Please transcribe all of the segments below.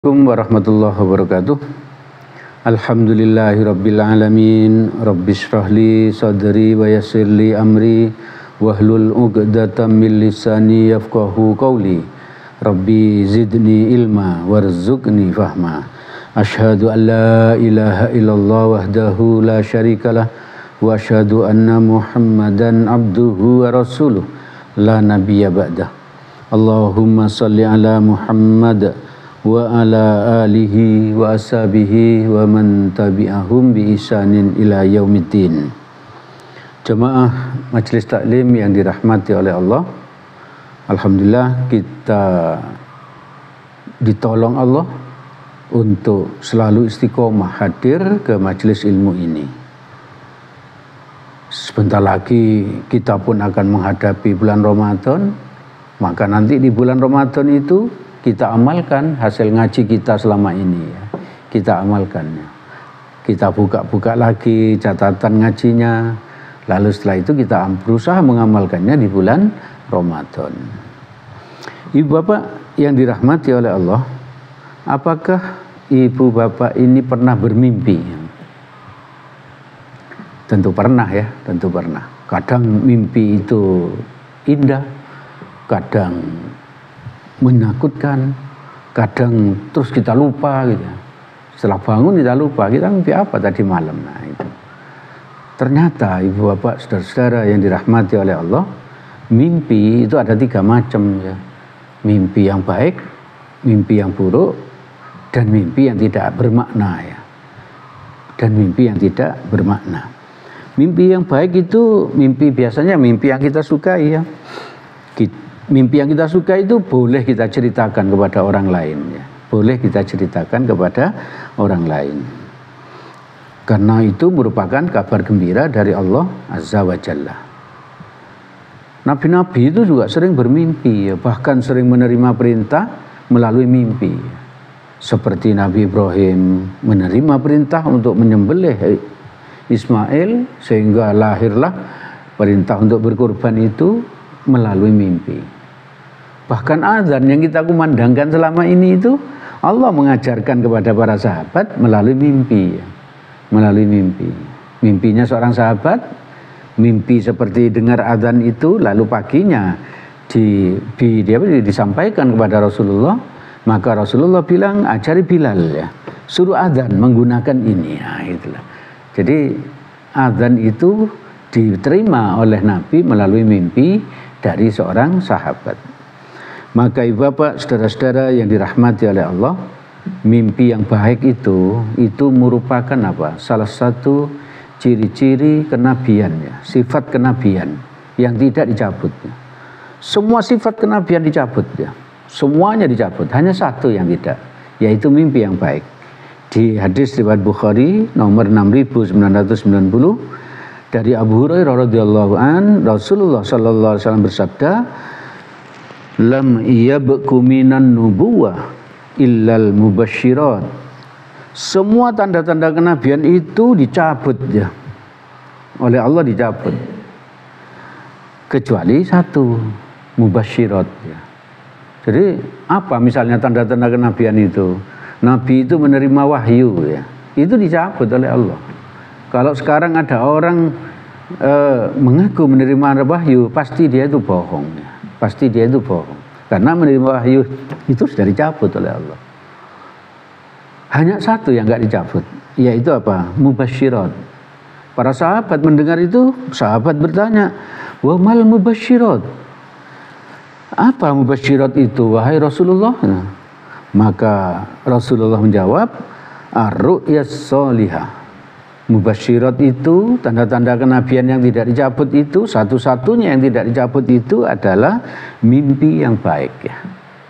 Assalamualaikum warahmatullahi wabarakatuh. Alhamdulillahirabbil alamin. Rabbis shrahli sadri wa yassirli amri wahlul 'uqdatam min lisani yafqahu qawli. Rabbi zidni ilma warzuqni fahma. Asyhadu an la ilaha illallah wahdahu la syarikalah wa asyhadu anna Muhammadan abduhu wa rasuluh la nabiyya ba'dah. Allahumma shalli ala Muhammad wa ala alihi wa ashabihi wa man tabi'ahum bi ihsanin ila yaumiddin. Jemaah Majelis Taklim yang dirahmati oleh Allah, alhamdulillah kita ditolong Allah untuk selalu istiqomah hadir ke majelis ilmu ini. Sebentar lagi kita pun akan menghadapi bulan Ramadan, maka nanti di bulan Ramadan itu kita amalkan hasil ngaji kita selama ini ya. Kita amalkan ya. Kita buka-buka lagi catatan ngajinya. Lalu setelah itu kita berusaha mengamalkannya di bulan Ramadan. Ibu bapak yang dirahmati oleh Allah, apakah ibu bapak ini pernah bermimpi? Tentu pernah ya, tentu pernah. Kadang mimpi itu indah, kadang menakutkan, kadang terus kita lupa gitu. Setelah bangun kita lupa, kita mimpi apa tadi malam. Nah itu. Ternyata ibu bapak saudara-saudara yang dirahmati oleh Allah, mimpi itu ada 3 macam ya. Mimpi yang baik, mimpi yang buruk, dan mimpi yang tidak bermakna ya. Dan mimpi yang tidak bermakna. Mimpi yang baik itu mimpi biasanya mimpi yang kita sukai ya. Mimpi yang kita suka itu boleh kita ceritakan kepada orang lain ya. Boleh kita ceritakan kepada orang lain. Karena itu merupakan kabar gembira dari Allah Azza wa Jalla. Nabi-nabi itu juga sering bermimpi ya, bahkan sering menerima perintah melalui mimpi. Seperti Nabi Ibrahim menerima perintah untuk menyembelih Ismail sehingga lahirlah perintah untuk berkorban itu melalui mimpi. Bahkan azan yang kita kumandangkan selama ini itu Allah mengajarkan kepada para sahabat melalui mimpi. Melalui mimpi. Mimpinya seorang sahabat, mimpi seperti dengar azan itu, lalu paginya disampaikan kepada Rasulullah. Maka Rasulullah bilang, ajari Bilal ya, suruh azan menggunakan ini. Nah, itulah. Jadi azan itu diterima oleh Nabi melalui mimpi dari seorang sahabat. Maka ibu bapak saudara-saudara yang dirahmati oleh Allah, mimpi yang baik itu merupakan apa? Salah satu ciri-ciri kenabian ya, sifat kenabian yang tidak dicabut ya. Semua sifat kenabian dicabut ya. Semuanya dicabut, hanya satu yang tidak, yaitu mimpi yang baik. Di hadis riwayat Bukhari nomor 6990 dari Abu Hurairah radhiyallahu an, Rasulullah sallallahu alaihi wasallam bersabda, lam yabqu minan nubuwah illal mubasyirat. Semua tanda-tanda kenabian itu dicabut ya. Oleh Allah dicabut. Kecuali satu, mubasyirat ya. Jadi apa misalnya tanda-tanda kenabian itu? Nabi itu menerima wahyu ya. Itu dicabut oleh Allah. Kalau sekarang ada orang mengaku menerima wahyu, pasti dia itu bohong ya. Pasti dia itu bohong. Karena menerima wahyu itu sudah dicabut oleh Allah. Hanya satu yang enggak dicabut, yaitu apa? Mubasyirat. Para sahabat mendengar itu, sahabat bertanya, "Wa mal mubasyirat?" Apa mubasyirat itu, wahai Rasulullah? Nah, maka Rasulullah menjawab, "Ar-ru'yas sholihah." Mubasyirat itu, tanda-tanda kenabian yang tidak dicabut itu, satu-satunya yang tidak dicabut itu adalah mimpi yang baik ya.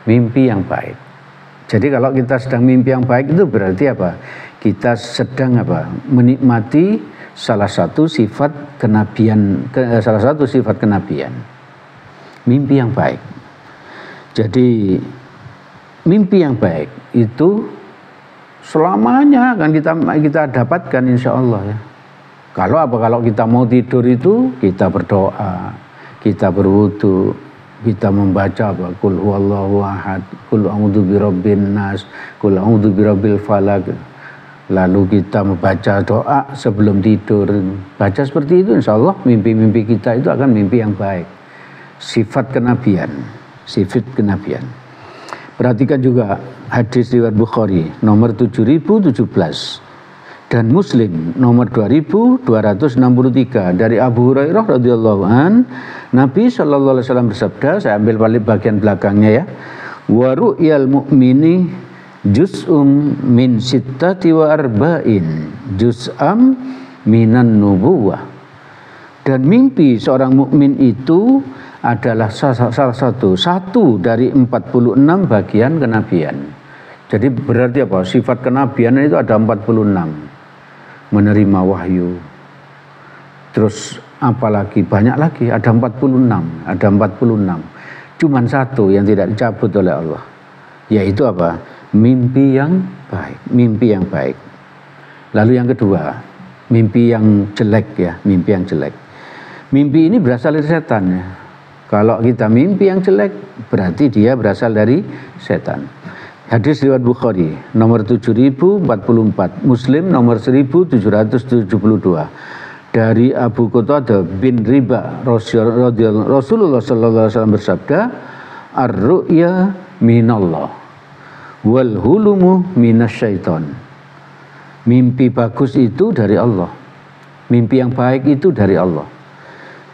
Mimpi yang baik. Jadi kalau kita sedang mimpi yang baik itu berarti apa? Kita sedang apa? Menikmati salah satu sifat kenabian, salah satu sifat kenabian. Mimpi yang baik. Jadi mimpi yang baik itu selamanya akan kita dapatkan insya Allah ya. Kalau kita mau tidur itu kita berdoa, kita berwudu, kita membaca apa? Qul huwallahu ahad, qul a'udzu birabbin nas, qul a'udzu birabbil falaq. Lalu kita membaca doa sebelum tidur. Baca seperti itu, insya Allah mimpi-mimpi kita itu akan mimpi yang baik. Sifat kenabian, sifat kenabian. Perhatikan juga hadis riwayat Bukhari nomor 7017 dan Muslim nomor 2263 dari Abu Hurairah radhiyallahu an, Nabi sallallahu alaihi wasallam bersabda, saya ambil balik bagian belakangnya ya. Wa ru'yal mu'mini juz'um min sittati wa arba'in juz'am minan nubuwah. Dan mimpi seorang mukmin itu adalah salah satu dari 46 bagian kenabian. Jadi berarti apa? Sifat kenabian itu ada 46. Menerima wahyu. Terus apalagi banyak lagi, ada 46, ada 46. Cuman satu yang tidak dicabut oleh Allah. Yaitu apa? Mimpi yang baik, mimpi yang baik. Lalu yang kedua, mimpi yang jelek ya, mimpi yang jelek. Mimpi ini berasal dari setan ya. Kalau kita mimpi yang jelek, berarti dia berasal dari setan. Hadis riwayat Bukhari nomor 7044, Muslim nomor 1772. Dari Abu Qatadah bin Riba Rasulullah sallallahu alaihi wasallam bersabda, ar-ru'ya minallah wal hulumu minasyaiton. Mimpi bagus itu dari Allah. Mimpi yang baik itu dari Allah.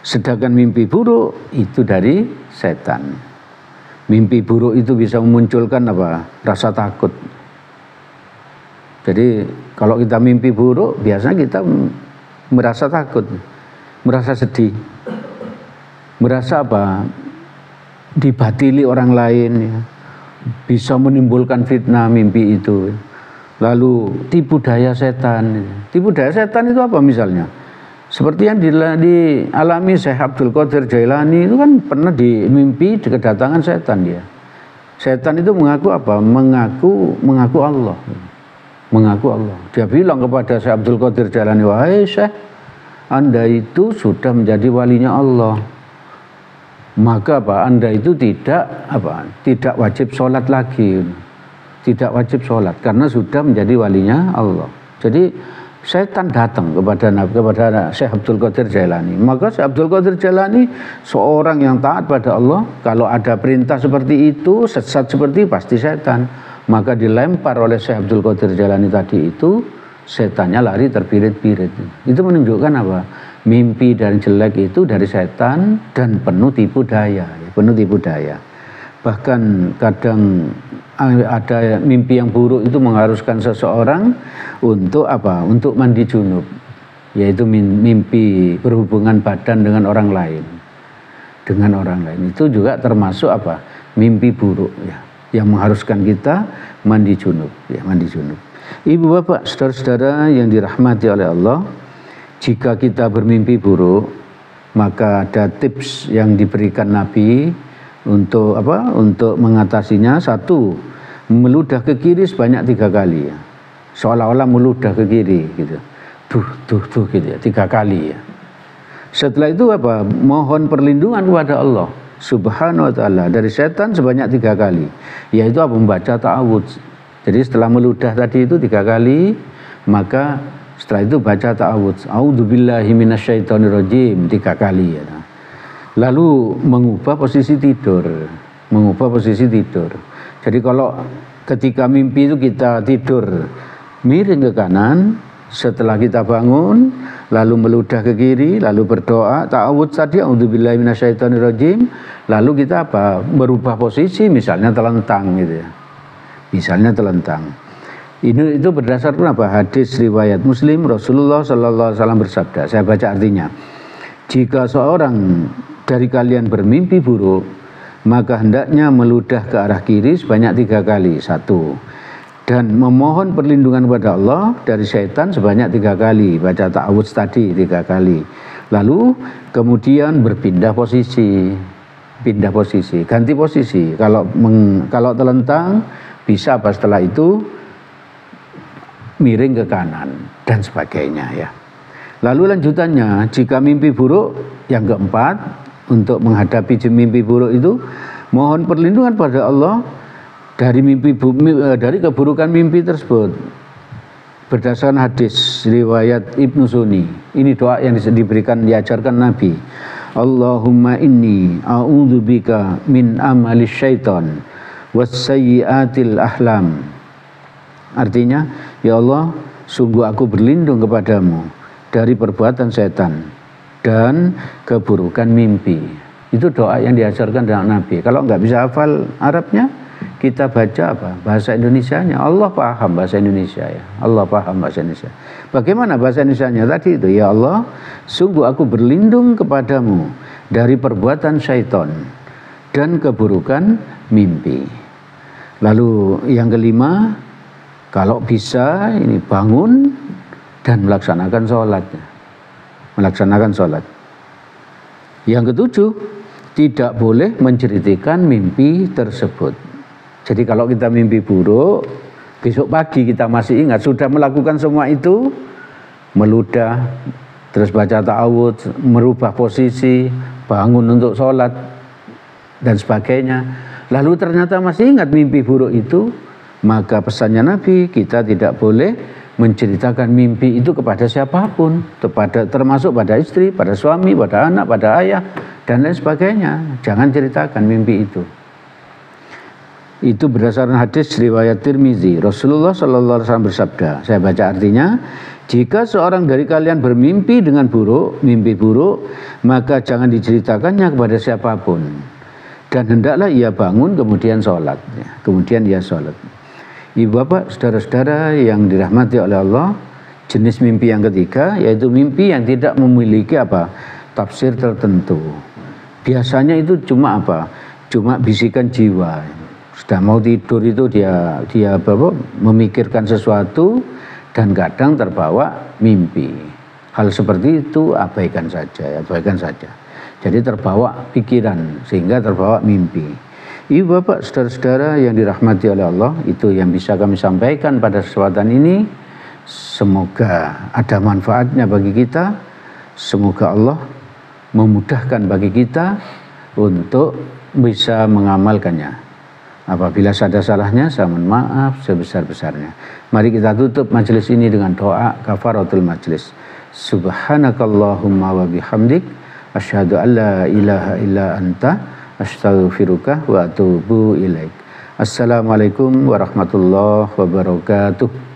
Sedangkan mimpi buruk itu dari setan. Mimpi buruk itu bisa memunculkan apa? Rasa takut. Jadi kalau kita mimpi buruk, biasanya kita merasa takut, merasa sedih, merasa apa? Dibatili orang lain ya. Bisa menimbulkan fitnah mimpi itu. Lalu tipu daya setan. Tipu daya setan itu apa misalnya? Seperti yang dialami Syekh Abdul Qadir Jailani itu kan pernah di mimpi kedatangan setan dia. Setan itu mengaku apa? Mengaku Allah. Mengaku Allah. Dia bilang kepada Syekh Abdul Qadir Jailani, wahai Syekh, Anda itu sudah menjadi walinya Allah. Maka apa? Anda itu tidak wajib sholat lagi, tidak wajib sholat karena sudah menjadi walinya Allah. Jadi setan datang kepada Syekh Abdul Qadir Jailani. Maka Syekh Abdul Qadir Jailani seorang yang taat pada Allah. Kalau ada perintah seperti itu, sesat seperti pasti setan. Maka dilempar oleh Syekh Abdul Qadir Jailani tadi itu, setannya lari terbirit-birit. Itu menunjukkan apa? Mimpi dan jelek itu dari setan dan penuh tipu daya, penuh tipu daya. Bahkan kadang ada mimpi yang buruk itu mengharuskan seseorang untuk apa? Untuk mandi junub, yaitu mimpi berhubungan badan dengan orang lain. Dengan orang lain itu juga termasuk apa? Mimpi buruk ya, yang mengharuskan kita mandi junub, ya, mandi junub. Ibu bapak, saudara-saudara yang dirahmati oleh Allah, jika kita bermimpi buruk, maka ada tips yang diberikan Nabi untuk apa? Untuk mengatasinya. Satu, meludah ke kiri sebanyak 3 kali ya. Seolah-olah meludah ke kiri gitu. Tuh gitu ya, 3 kali ya. Setelah itu apa? Mohon perlindungan kepada Allah Subhanahu wa ta'ala dari setan sebanyak 3 kali. Yaitu apa? Membaca ta'awudz. Jadi setelah meludah tadi itu 3 kali, maka setelah itu baca ta'awudz. A'udzubillahi minasyaitonirrajim 3 kali ya. Lalu mengubah posisi tidur. Mengubah posisi tidur. Jadi kalau ketika mimpi itu kita tidur miring ke kanan, setelah kita bangun lalu meludah ke kiri, lalu berdoa ta'awudz tadi a'udzubillahi minasyaitonirrajim, lalu kita apa? Berubah posisi, misalnya telentang gitu ya. Misalnya telentang. Itu berdasarkan apa? Hadis riwayat Muslim, Rasulullah sallallahu alaihi wasallam bersabda. Saya baca artinya. Jika seorang dari kalian bermimpi buruk, maka hendaknya meludah ke arah kiri sebanyak 3 kali. 1. Dan memohon perlindungan kepada Allah dari setan sebanyak 3 kali. Baca ta'awudz tadi 3 kali. Lalu kemudian berpindah posisi. Pindah posisi, ganti posisi. Kalau telentang bisa apa setelah itu miring ke kanan dan sebagainya ya. Lalu lanjutannya, jika mimpi buruk yang keempat, untuk menghadapi mimpi buruk itu, mohon perlindungan pada Allah dari dari keburukan mimpi tersebut. Berdasarkan hadis riwayat Ibnu Sunni, ini doa yang diajarkan Nabi. Allahumma inni a'udzubika min amali syaitan wassayyiatil ahlam. Artinya, ya Allah, sungguh aku berlindung kepadamu dari perbuatan setan dan keburukan mimpi. Itu doa yang diajarkan dengan Nabi. Kalau nggak bisa hafal Arabnya, kita baca apa? Bahasa Indonesianya. Allah paham bahasa Indonesia ya. Allah paham bahasa Indonesia. Bagaimana bahasa Indonesianya tadi itu? Ya Allah, sungguh aku berlindung kepadamu dari perbuatan syaitan dan keburukan mimpi. Lalu yang kelima, kalau bisa ini bangun dan melaksanakan sholat. Melaksanakan sholat. Yang ketujuh, tidak boleh menceritakan mimpi tersebut. Jadi kalau kita mimpi buruk, besok pagi kita masih ingat sudah melakukan semua itu, meludah, terus baca ta'awudz, merubah posisi, bangun untuk sholat dan sebagainya. Lalu ternyata masih ingat mimpi buruk itu, maka pesannya Nabi, kita tidak boleh menceritakan mimpi itu kepada siapapun, termasuk pada istri, pada suami, pada anak, pada ayah, dan lain sebagainya. Jangan ceritakan mimpi itu. Itu berdasarkan hadis riwayat Tirmizi. Rasulullah sallallahu alaihi wasallam bersabda, saya baca artinya, jika seorang dari kalian bermimpi dengan buruk, mimpi buruk, maka jangan diceritakannya kepada siapapun. Dan hendaklah ia bangun kemudian sholat. Kemudian ia sholat. Ibu bapak, saudara-saudara yang dirahmati oleh Allah, jenis mimpi yang ketiga yaitu mimpi yang tidak memiliki apa? Tafsir tertentu. Biasanya itu cuma apa? Cuma bisikan jiwa. Sudah mau tidur itu dia memikirkan sesuatu dan kadang terbawa mimpi. Hal seperti itu abaikan saja. Jadi terbawa pikiran sehingga terbawa mimpi. Ibu bapak, saudara-saudara yang dirahmati oleh Allah, itu yang bisa kami sampaikan pada kesempatan ini. Semoga ada manfaatnya bagi kita. Semoga Allah memudahkan bagi kita untuk bisa mengamalkannya. Apabila ada salahnya, saya mohon maaf sebesar-besarnya. Mari kita tutup majelis ini dengan doa kafaratul majelis. Subhanakallahumma wa bihamdik, asyhadu an la ilaha illa anta, astaghfiruka wa atubu ilaik. Assalamualaikum warahmatullahi wabarakatuh.